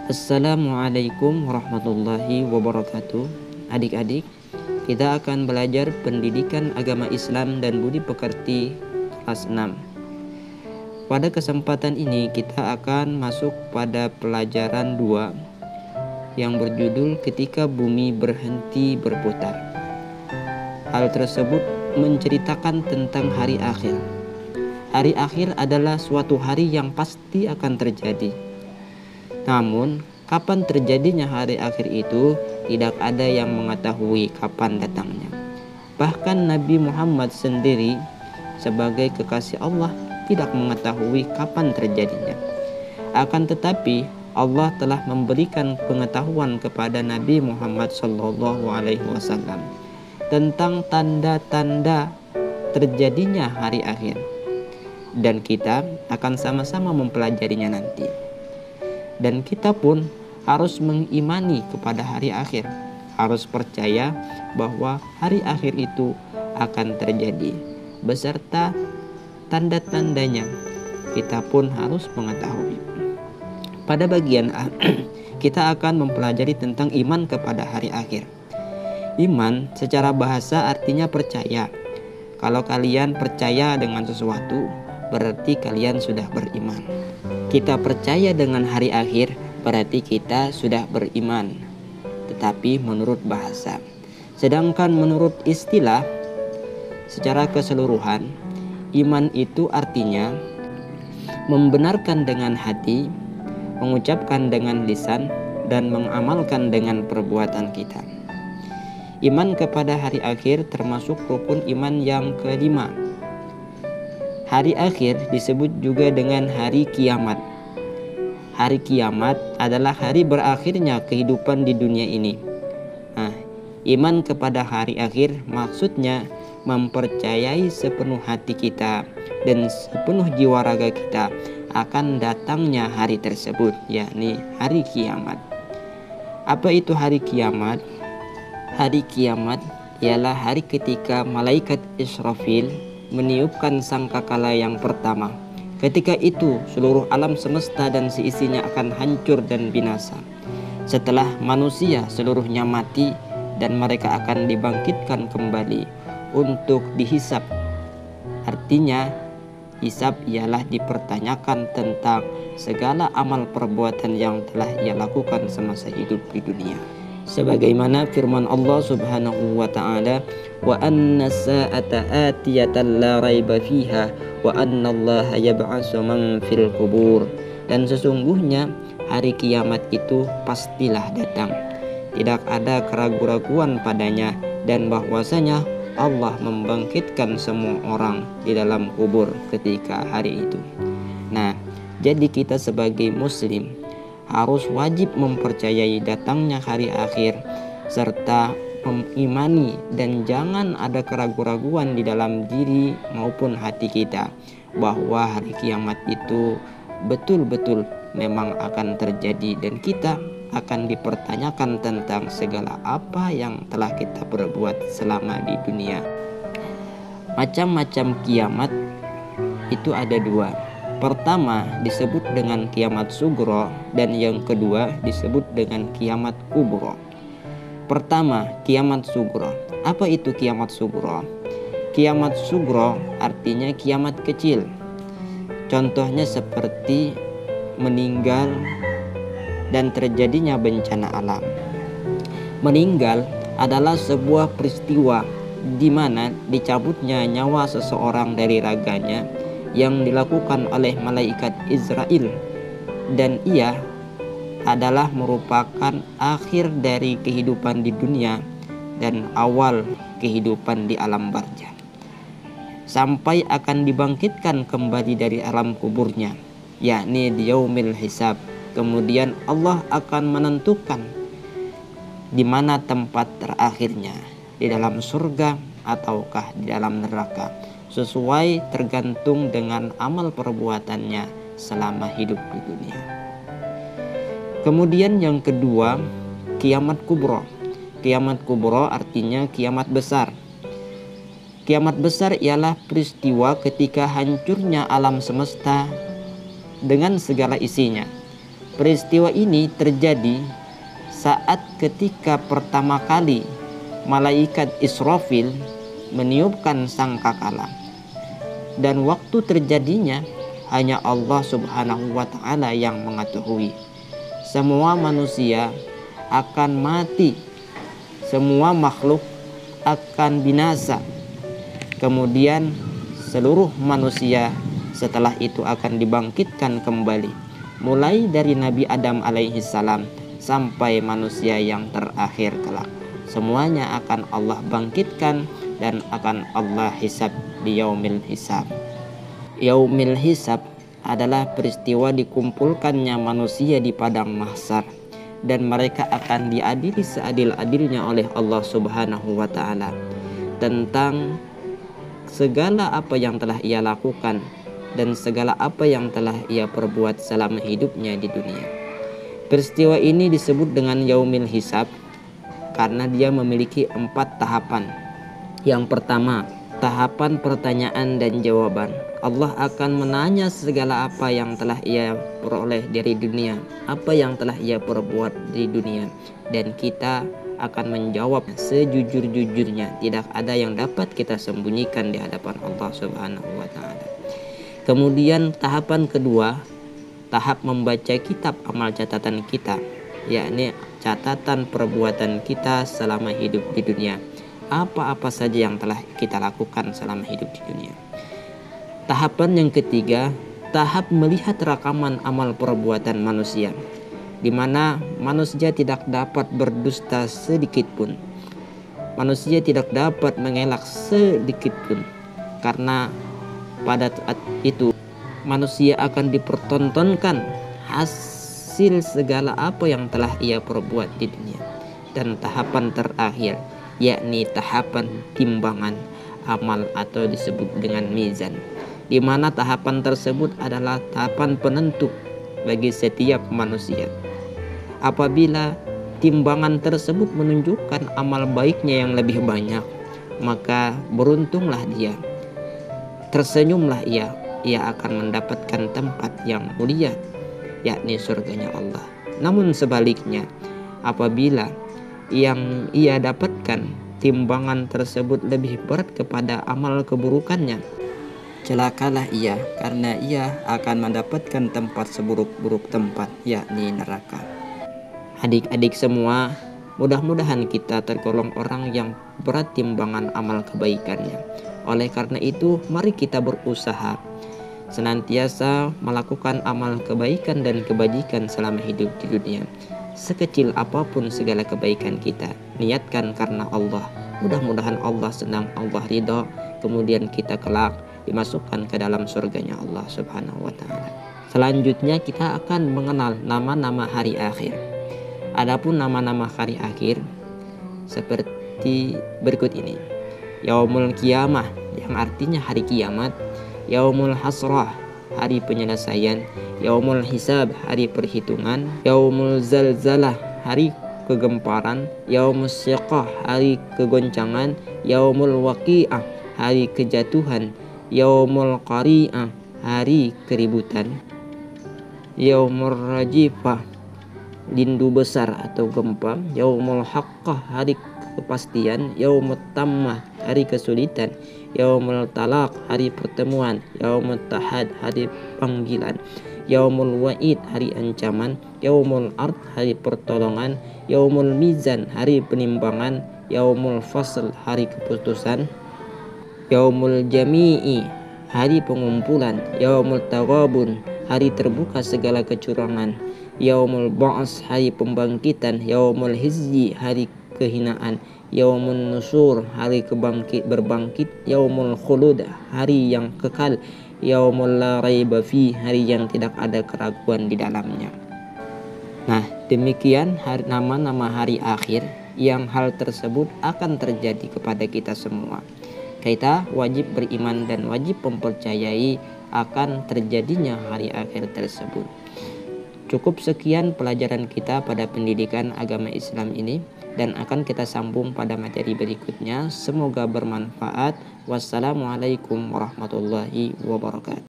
Assalamualaikum warahmatullahi wabarakatuh. Adik-adik, kita akan belajar pendidikan agama Islam dan budi pekerti kelas 6. Pada kesempatan ini kita akan masuk pada pelajaran 2 yang berjudul Ketika Bumi Berhenti Berputar. Hal tersebut menceritakan tentang hari akhir. Hari akhir adalah suatu hari yang pasti akan terjadi. Namun, kapan terjadinya hari akhir itu tidak ada yang mengetahui kapan datangnya. Bahkan Nabi Muhammad sendiri sebagai kekasih Allah tidak mengetahui kapan terjadinya. Akan tetapi Allah telah memberikan pengetahuan kepada Nabi Muhammad SAW tentang tanda-tanda terjadinya hari akhir. Dan kita akan sama-sama mempelajarinya nanti. Dan kita pun harus mengimani kepada hari akhir, harus percaya bahwa hari akhir itu akan terjadi beserta tanda-tandanya. Kita pun harus mengetahui. Pada bagian A, kita akan mempelajari tentang iman kepada hari akhir. Iman secara bahasa artinya percaya. Kalau kalian percaya dengan sesuatu, berarti kalian sudah beriman. Kita percaya dengan hari akhir, berarti kita sudah beriman. Tetapi menurut bahasa. Sedangkan menurut istilah, secara keseluruhan, iman itu artinya membenarkan dengan hati, mengucapkan dengan lisan, dan mengamalkan dengan perbuatan kita. Iman kepada hari akhir termasuk rukun iman yang kelima. Hari akhir disebut juga dengan hari kiamat. Hari kiamat adalah hari berakhirnya kehidupan di dunia ini. Iman kepada hari akhir maksudnya mempercayai sepenuh hati kita dan sepenuh jiwa raga kita akan datangnya hari tersebut, yakni hari kiamat. Apa itu hari kiamat? Hari kiamat ialah hari ketika malaikat Israfil meniupkan sangkakala yang pertama. Ketika itu seluruh alam semesta dan seisinya akan hancur dan binasa. Setelah manusia seluruhnya mati dan mereka akan dibangkitkan kembali untuk dihisap. Artinya hisap ialah dipertanyakan tentang segala amal perbuatan yang telah ia lakukan semasa hidup di dunia. Sebagaimana firman Allah Subhanahu wa taala, wa anna sa'ata atiyatan la raiba fiha wa anna Allah yab'atsu man fil qubur. Dan sesungguhnya hari kiamat itu pastilah datang. Tidak ada keraguan-raguan padanya, dan bahwasanya Allah membangkitkan semua orang di dalam kubur ketika hari itu. Nah, jadi kita sebagai muslim harus wajib mempercayai datangnya hari akhir serta mengimani dan jangan ada keraguan-raguan di dalam diri maupun hati kita bahwa hari kiamat itu betul-betul memang akan terjadi dan kita akan dipertanyakan tentang segala apa yang telah kita perbuat selama di dunia. Macam-macam kiamat itu ada dua. Pertama disebut dengan kiamat sugro dan yang kedua disebut dengan kiamat kubro. Pertama, kiamat sugro. Apa itu kiamat sugro? Kiamat sugro artinya kiamat kecil. Contohnya seperti meninggal dan terjadinya bencana alam. Meninggal adalah sebuah peristiwa di mana dicabutnya nyawa seseorang dari raganya yang dilakukan oleh malaikat Israel, dan ia adalah merupakan akhir dari kehidupan di dunia dan awal kehidupan di alam barzah, sampai akan dibangkitkan kembali dari alam kuburnya, yakni di yaumil hisab. Kemudian Allah akan menentukan di mana tempat terakhirnya, di dalam surga ataukah di dalam neraka, sesuai tergantung dengan amal perbuatannya selama hidup di dunia. Kemudian yang kedua, kiamat kubro. Kiamat kubro artinya kiamat besar. Kiamat besar ialah peristiwa ketika hancurnya alam semesta dengan segala isinya. Peristiwa ini terjadi saat ketika pertama kali malaikat Israfil meniupkan sangkakala, dan waktu terjadinya hanya Allah Subhanahu wa Ta'ala yang mengetahui. Semua manusia akan mati, semua makhluk akan binasa. Kemudian seluruh manusia setelah itu akan dibangkitkan kembali, mulai dari Nabi Adam alaihi salam sampai manusia yang terakhir kelak. Semuanya akan Allah bangkitkan dan akan Allah hisab di yaumil hisab. Yaumil hisab adalah peristiwa dikumpulkannya manusia di padang mahsyar, dan mereka akan diadili seadil-adilnya oleh Allah Subhanahu wa Ta'ala tentang segala apa yang telah ia lakukan dan segala apa yang telah ia perbuat selama hidupnya di dunia. Peristiwa ini disebut dengan yaumil hisab karena dia memiliki 4 tahapan. Yang pertama, tahapan pertanyaan dan jawaban. Allah akan menanya segala apa yang telah ia peroleh dari dunia, apa yang telah ia perbuat di dunia, dan kita akan menjawab sejujur-jujurnya. Tidak ada yang dapat kita sembunyikan di hadapan Allah Subhanahu wa Ta'ala. Kemudian tahapan kedua, tahap membaca kitab amal catatan kita, yakni catatan perbuatan kita selama hidup di dunia. Apa-apa saja yang telah kita lakukan selama hidup di dunia. Tahapan yang ketiga, tahap melihat rekaman amal perbuatan manusia, di mana manusia tidak dapat berdusta sedikit pun. Manusia tidak dapat mengelak sedikit pun, karena pada saat itu manusia akan dipertontonkan hasil segala apa yang telah ia perbuat di dunia. Dan tahapan terakhir, yakni tahapan timbangan amal atau disebut dengan mizan, di mana tahapan tersebut adalah tahapan penentu bagi setiap manusia. Apabila timbangan tersebut menunjukkan amal baiknya yang lebih banyak, maka beruntunglah dia, tersenyumlah ia akan mendapatkan tempat yang mulia, yakni surganya Allah. Namun sebaliknya, apabila yang ia dapatkan timbangan tersebut lebih berat kepada amal keburukannya, celakalah ia, karena ia akan mendapatkan tempat seburuk-buruk tempat, yakni neraka. Adik-adik semua, mudah-mudahan kita tergolong orang yang berat timbangan amal kebaikannya. Oleh karena itu, mari kita berusaha senantiasa melakukan amal kebaikan dan kebajikan selama hidup di dunia. Sekecil apapun segala kebaikan kita, niatkan karena Allah. Mudah-mudahan Allah senang, Allah ridha, kemudian kita kelak dimasukkan ke dalam surganya Allah Subhanahu wa Ta'ala. Selanjutnya kita akan mengenal nama-nama hari akhir. Adapun nama-nama hari akhir seperti berikut ini. Yaumul Qiyamah, yang artinya hari kiamat. Yaumul Hasrah, hari penyelesaian. Yaumul Hisab, hari perhitungan. Yaumul Zalzalah, hari kegemparan. Yaumul Syiqah, hari kegoncangan. Yaumul Waqi'ah, hari kejatuhan. Yaumul Qari'ah, hari keributan. Yaumul Rajifah, lindu besar atau gempa. Yaumul Haqqah, hari kepastian. Yaumul Tammah, hari kesulitan. Yaumul Talaq, hari pertemuan. Yaumul Tahad, hari panggilan. Yaumul Wa'id, hari ancaman. Yaumul Ard, hari pertolongan. Yaumul Mizan, hari penimbangan. Yaumul Fasl, hari keputusan. Yaumul Jami'i, hari pengumpulan. Yaumul Taghabun, hari terbuka segala kecurangan. Yaumul Ba'as, hari pembangkitan. Yaumul Hizyi, hari kehinaan. Yaumul Nusur, hari berbangkit. Yaumul Khulud, hari yang kekal. Yaumul La Raiba Fi, hari yang tidak ada keraguan di dalamnya. Nah, demikian nama-nama hari akhir yang hal tersebut akan terjadi kepada kita semua. Kita wajib beriman dan wajib mempercayai akan terjadinya hari akhir tersebut. Cukup sekian pelajaran kita pada pendidikan agama Islam ini, dan akan kita sambung pada materi berikutnya. Semoga bermanfaat. Wassalamualaikum warahmatullahi wabarakatuh.